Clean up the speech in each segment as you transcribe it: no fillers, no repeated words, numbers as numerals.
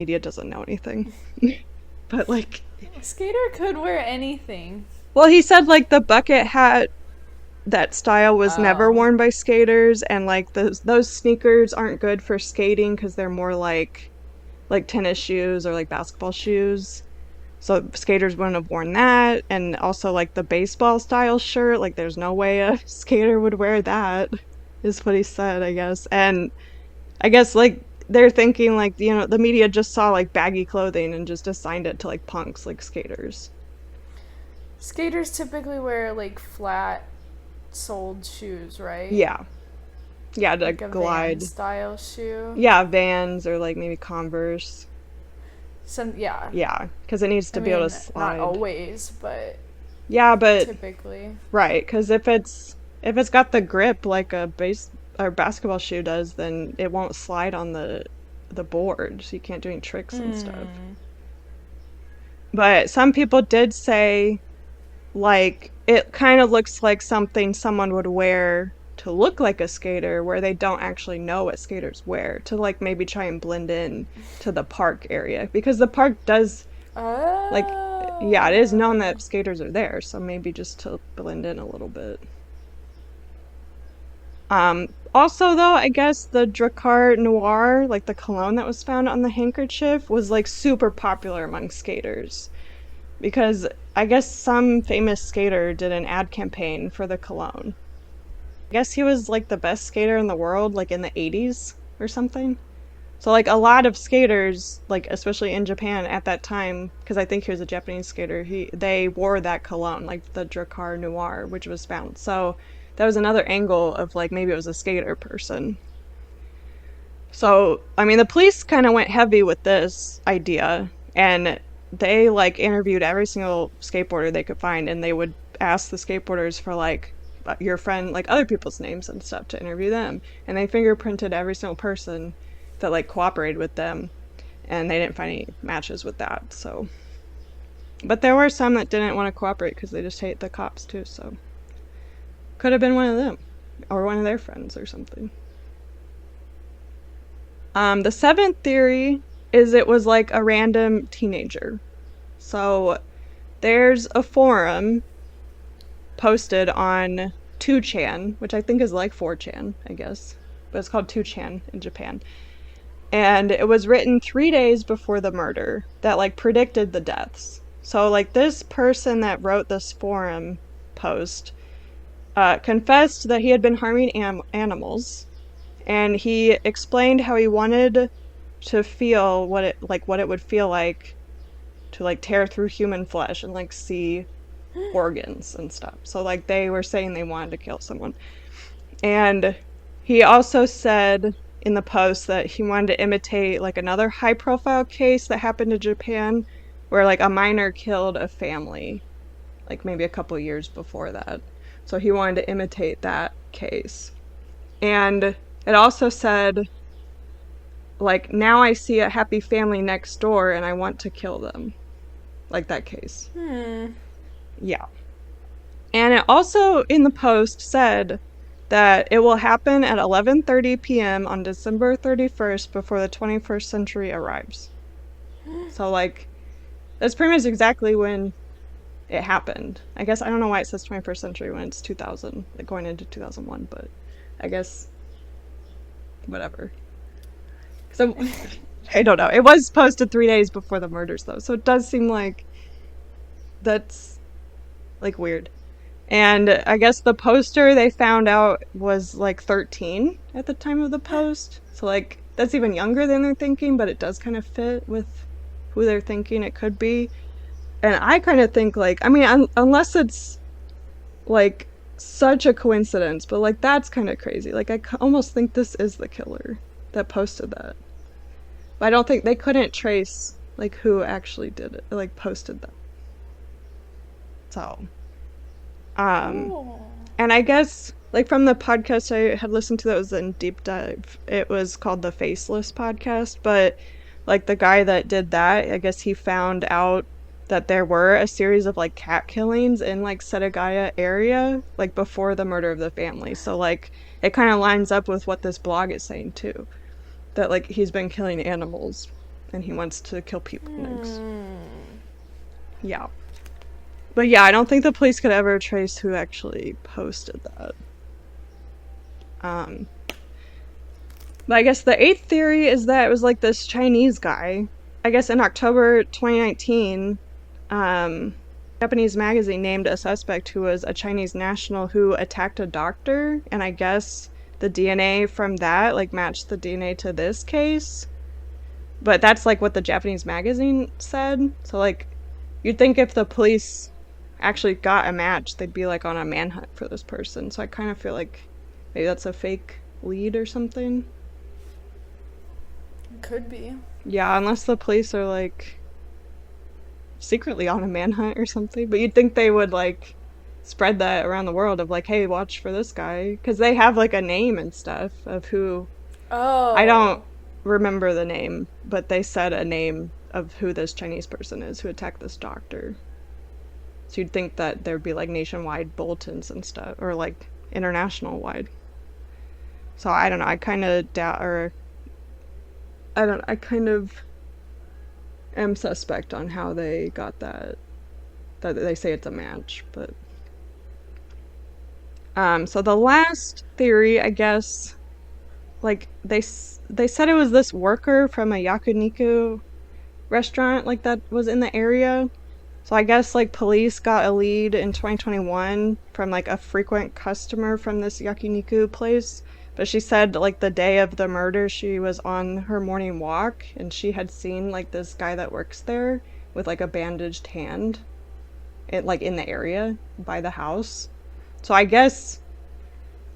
media doesn't know anything. But like, Skater could wear anything. well, he said like the bucket hat, that style was never Oh. worn by skaters, and like those sneakers aren't good for skating because they're more like tennis shoes or like basketball shoes. So skaters wouldn't have worn that. And also like the baseball style shirt, like there's no way a skater would wear that, is what he said, I guess. And I guess like they're thinking like, the media just saw like baggy clothing and just assigned it to like punks, like skaters. Skaters typically wear like flat soled shoes, right? Yeah. Yeah, to Like a Van glide. style shoe. Yeah, Vans or like maybe Converse. Yeah. Yeah, because it needs I to be able to mean, not slide. always, but Yeah, but typically. right, because if it's got the grip like a base or basketball shoe does, then it won't slide on the board, so you can't do any tricks and stuff. But some people did say like it kind of looks like something someone would wear to look like a skater, where they don't actually know what skaters wear, to like maybe try and blend in to the park area, because the park does like, yeah, it is known Oh. that skaters are there, so maybe just to blend in a little bit. Also though, I guess the Drakkar Noir, like the cologne that was found on the handkerchief, was like super popular among skaters because I guess some famous skater did an ad campaign for the cologne. I guess he was like the best skater in the world, like in the 80s or something. So like a lot of skaters, like especially in Japan at that time, because I think he was a Japanese skater, they wore that cologne, like the Drakkar Noir, which was found. So that was another angle of like maybe it was a skater person. So I mean, the police kind of went heavy with this idea, and they like interviewed every single skateboarder they could find, and they would ask the skateboarders for like your friend, like other people's names and stuff to interview them, and they fingerprinted every single person that like cooperated with them, and they didn't find any matches with that. So, but there were some that didn't want to cooperate because they just hate the cops too. So, could have been one of them or one of their friends or something. The seventh theory is it was like a random teenager. So, there's a forum posted on 2chan, which I think is like 4chan, I guess, but it's called 2chan in Japan. And it was written 3 days before the murder that like predicted the deaths. So like this person that wrote this forum post confessed that he had been harming animals, and he explained how he wanted to feel what it would feel like to like tear through human flesh and like see organs and stuff. So like they were saying they wanted to kill someone. And he also said in the post that he wanted to imitate like another high profile case that happened in Japan where like a minor killed a family like maybe a couple years before that. So he wanted to imitate that case. And it also said like, now I see a happy family next door and I want to kill them. Like that case. Yeah. And it also in the post said that it will happen at 11:30 p.m. on December 31st before the 21st century arrives. So like that's pretty much exactly when it happened. I guess I don't know why it says 21st century when it's 2000, like going into 2001, but I guess whatever. So I don't know. It was posted 3 days before the murders though, so it does seem like that's like weird. And I guess the poster they found out was like 13 at the time of the post. So like that's even younger than they're thinking, but it does kind of fit with who they're thinking it could be. And I kind of think like, I mean, unless it's like such a coincidence, but like that's kind of crazy. Like I almost think this is the killer that posted that. But I don't think they couldn't trace like who actually did it, like posted that. So, um, Oh. and I guess like from the podcast I had listened to that was in deep dive, it was called the Faceless podcast, but like the guy that did that, I guess he found out that there were a series of like cat killings in like Setagaya area like before the murder of the family. So like it kind of lines up with what this blog is saying too, that like he's been killing animals and he wants to kill people next. Hmm. Yeah. But yeah, I don't think the police could ever trace who actually posted that. Um, but I guess the eighth theory is that it was like this Chinese guy. I guess in October 2019, Japanese magazine named a suspect who was a Chinese national who attacked a doctor, and I guess the DNA from that like matched the DNA to this case. But that's like what the Japanese magazine said. So like you'd think if the police actually got a match, they'd be like on a manhunt for this person. So I kind of feel like maybe that's a fake lead or something. Could be. Yeah, unless the police are like secretly on a manhunt or something. But you'd think they would like spread that around the world of like, hey, watch for this guy. Because they have like a name and stuff of who. I don't Oh. remember the name, but they said a name of who this Chinese person is who attacked this doctor. So you'd think that there'd be like nationwide bulletins and stuff, or like international wide. So I don't know. I kind of doubt, or I don't. I kind of am suspect on how they got that. That they say it's a match, but so the last theory, I guess, like they said it was this worker from a yakiniku restaurant like that was in the area. So I guess like police got a lead in 2021 from like a frequent customer from this yakiniku place. But she said like the day of the murder, she was on her morning walk and she had seen like this guy that works there with like a bandaged hand, like in the area by the house. So I guess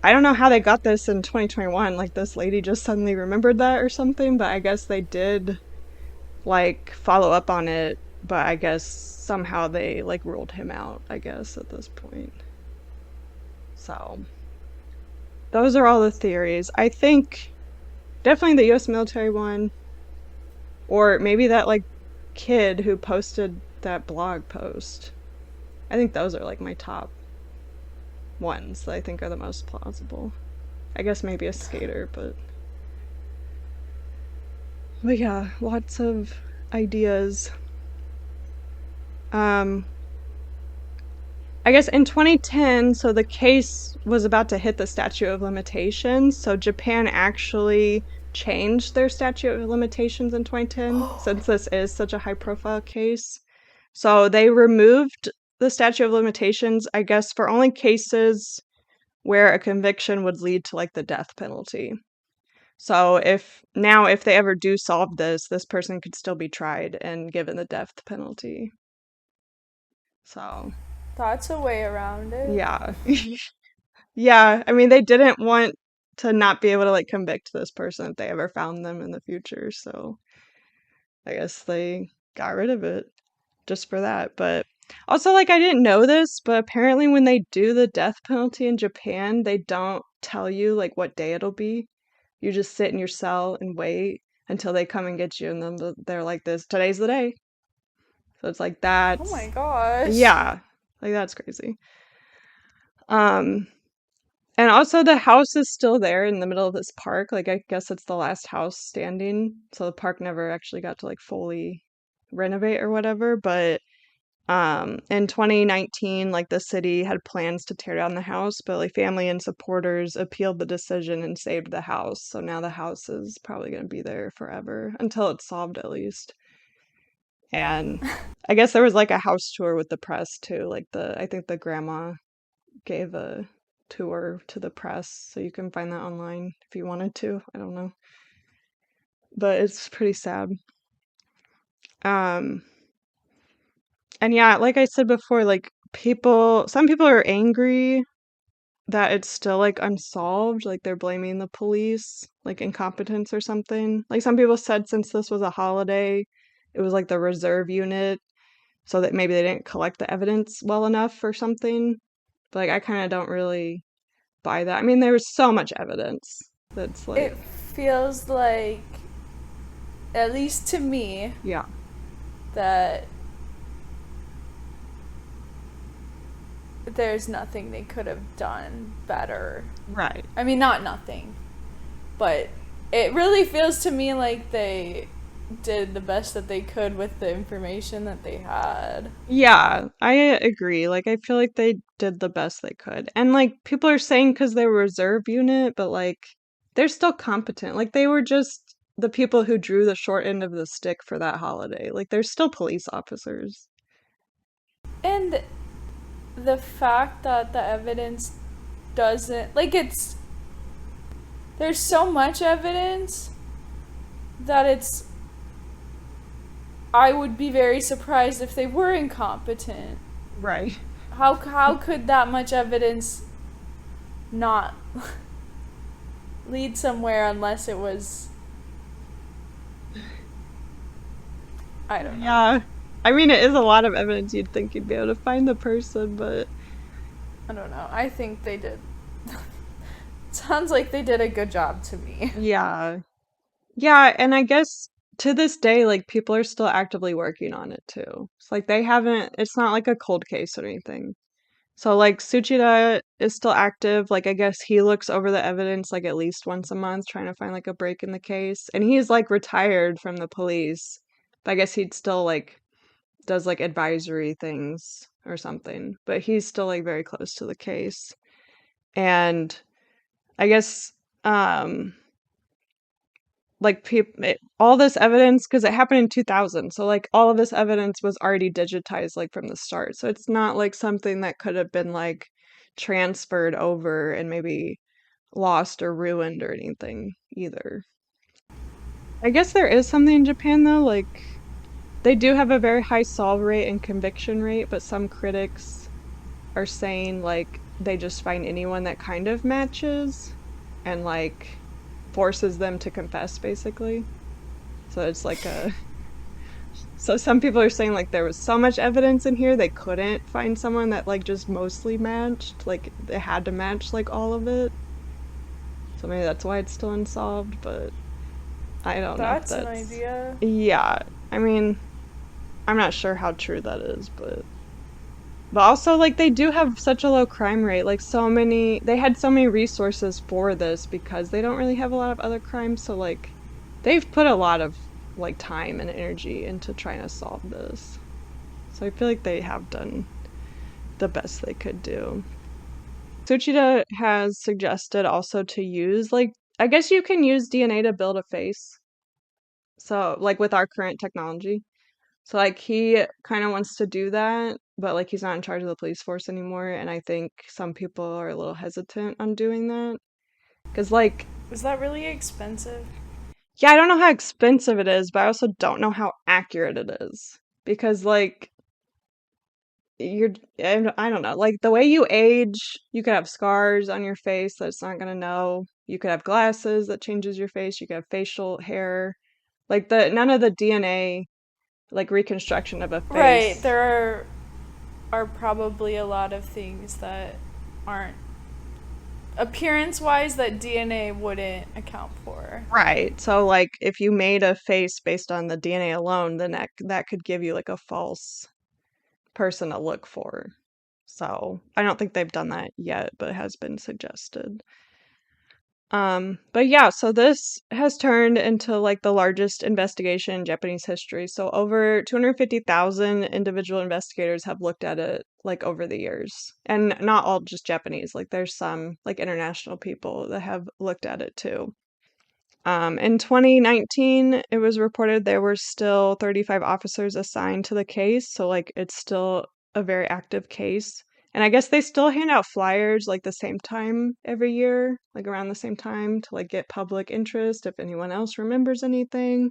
I don't know how they got this in 2021. Like this lady just suddenly remembered that or something, but I guess they did like follow up on it, but I guess somehow they like ruled him out, I guess, at this point. So those are all the theories. I think definitely the US military one, or maybe that like kid who posted that blog post. I think those are like my top ones that I think are the most plausible. I guess maybe a skater, but yeah, lots of ideas. Um I guess in 2010, so the case was about to hit the statute of limitations. So Japan actually changed their statute of limitations in 2010 since this is such a high profile case. So they removed the statute of limitations, I guess, for only cases where a conviction would lead to like the death penalty. So if they ever do solve this person could still be tried and given the death penalty. So, That's a way around it. yeah. Yeah, I mean, they didn't want to not be able to like convict this person if they ever found them in the future, so I guess they got rid of it just for that. But also, like, I didn't know this, but apparently when they do the death penalty in Japan, they don't tell you like what day it'll be. You just sit in your cell and wait until they come and get you, and then they're like, "This today's the day." So it's like Oh my that's gosh. yeah, like that's crazy. Um, And also the house is still there in the middle of this park. Like I guess it's the last house standing. So the park never actually got to like fully renovate or whatever, but in 2019 like the city had plans to tear down the house, but like family and supporters appealed the decision and saved the house. So now the house is probably going to be there forever until it's solved at least. And I guess there was like a house tour with the press too. Like I think the grandma gave a tour to the press, so you can find that online if you wanted to. I don't know. But it's pretty sad. Um and yeah, like I said before, like some people are angry that it's still like unsolved, like they're blaming the police, like incompetence or something. Like some people said since this was a holiday, it was like the reserve unit, so that maybe they didn't collect the evidence well enough or something. But like I kind of don't really buy that. I mean, there was so much evidence that's It like, feels like, at least to me, yeah, that there's nothing they could have done better. right. I mean, not nothing, but it really feels to me like did the best that they could with the information that they had. Yeah, I agree. Like, I feel like they did the best they could. And, like, people are saying because they were reserve unit, but, like, they're still competent. Like, they were just the people who drew the short end of the stick for that holiday. Like, they're still police officers. And the fact that the evidence doesn't, like, it's, there's so much evidence that it's, I would be very surprised if they were incompetent. Right. How could that much evidence not lead somewhere unless it was, I don't know. Yeah. I mean, it is a lot of evidence you'd think you'd be able to find the person, but I don't know. I think they did. Sounds like they did a good job to me. yeah. Yeah, and I guess to this day, like, people are still actively working on it too. It's like they haven't, it's not like a cold case or anything. So, like, Suchida is still active. Like, I guess he looks over the evidence like at least once a month, trying to find like a break in the case. And he's like retired from the police, but I guess he'd still like does like advisory things or something. But he's still like very close to the case. And I guess like people all this evidence because it happened in 2000, so like all of this evidence was already digitized like from the start, so it's not like something that could have been like transferred over and maybe lost or ruined or anything either. I guess there is something in Japan though, like they do have a very high solve rate and conviction rate, but some critics are saying like they just find anyone that kind of matches and like forces them to confess basically. So it's like a so some people are saying like there was so much evidence in here they couldn't find someone that like just mostly matched, like they had to match like all of it. So maybe that's why it's still unsolved, but I don't know if That's an that's idea. yeah. I mean, I'm not sure how true that is, but also like they do have such a low crime rate. Like so many they had so many resources for this because they don't really have a lot of other crimes, so like they've put a lot of like time and energy into trying to solve this. So I feel like they have done the best they could do. Suchida has suggested also to use like I guess you can use DNA to build a face. So like with our current technology. So like he kind of wants to do that, but like he's not in charge of the police force anymore, and I think some people are a little hesitant on doing that. 'Cause like Is that really expensive? yeah, I don't know how expensive it is, but I also don't know how accurate it is. Because like you're I don't know, like the way you age, you could have scars on your face that it's not gonna know. You could have glasses that changes your face. You could have facial hair. Like the none of the DNA like reconstruction of a Right. face. There are probably a lot of things that aren't appearance wise that DNA wouldn't account for. Right. So like if you made a face based on the DNA alone, then that could give you like a false person to look for. So I don't think they've done that yet, but it has been suggested. But yeah, so this has turned into like the largest investigation in Japanese history. So over 250,000 individual investigators have looked at it like over the years. And not all just Japanese, like there's some like international people that have looked at it too. In 2019, it was reported there were still 35 officers assigned to the case, so like it's still a very active case. And I guess they still hand out flyers like the same time every year, like around the same time to like get public interest if anyone else remembers anything.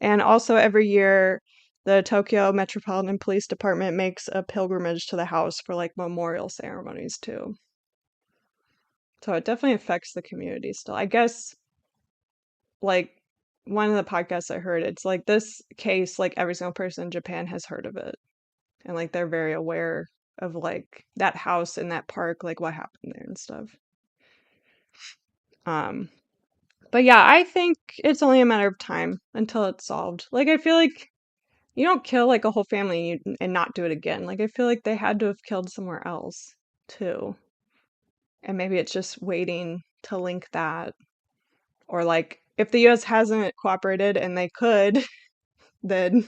And also every year, the Tokyo Metropolitan Police Department makes a pilgrimage to the house for like memorial ceremonies too. So it definitely affects the community still. I guess like one of the podcasts I heard, it's like this case, like every single person in Japan has heard of it. And like they're very aware of like that house in that park, like what happened there and stuff. Um, but yeah, I think it's only a matter of time until it's solved. Like I feel like you don't kill like a whole family and not do it again. Like I feel like they had to have killed somewhere else too. And maybe it's just waiting to link that or like if the US hasn't cooperated and they could, then